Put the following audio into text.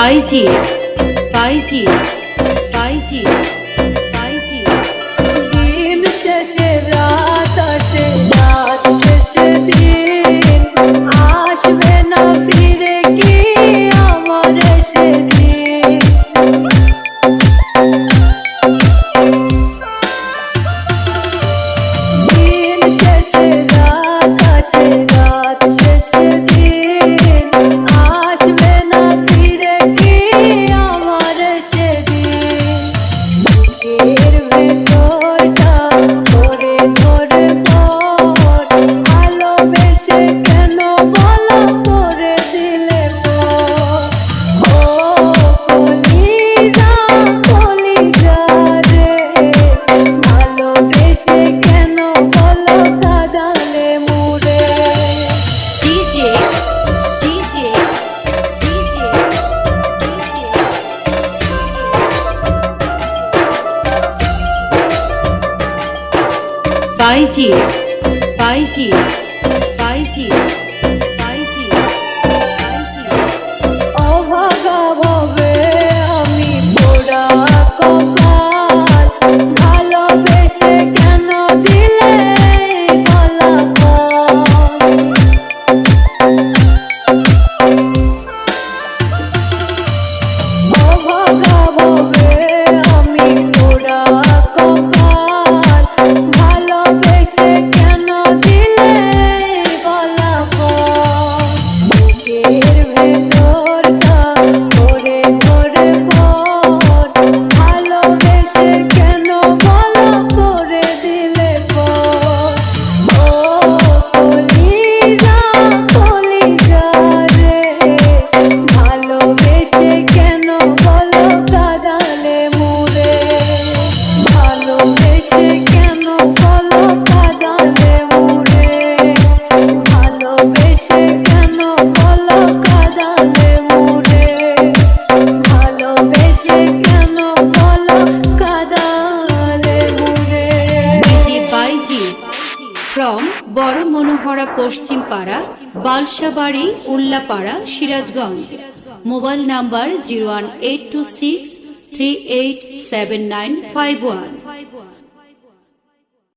বাইজি বাইজি বাইজি বাইজি দিন শেষে রাত আসে, রাত শেষে দিন আসবে না ফিরে কি আমার সেদিন। দিন শেষে রাত আসে, রাত শেষে দিন আসবে না ফিরে কি আমার সেদিন। বুকের ভেতরটা ধরে ধরে পর ভালোবেসে কেন বলা করে দিলে পর। ও কলিজা কলিজা রে, ভালোবেসে কেন বলো কাঁদালে মুরে। ডিজে ডিজে ডিজে বাইজি বাইজি বাইজি বাইজি বাইজি অভাগা ভাবে আমি পোড়া কপাল, ভালোবেসে কেন দিলে বলা কর। অভাগা ভাবে আমি পোড়া কপাল, ভালোবেসে কেন দিলে বলা কর। বুকের ভেতরটা ধরে ধরে পর ভালোবেসে কেন বলা করে দিলে পর। ও কলিজা কলিজা রে, ভালোবেসে কেন বলো কাঁদালে মুরে। ভালোবেসে কেন বলো কাঁদালে মুরে। ভালোবেসে কেন বলো কাঁদালে মুরে। ভালোবেসে কেন বলো কাঁদালে মুরে। ডিজে বাইজি ফ্রম বড় মনোহরা পশ্চিম পাড়া, বালসাবাড়ি, উল্লাপাড়া, সিরাজগঞ্জ। Mobile number 01826387951।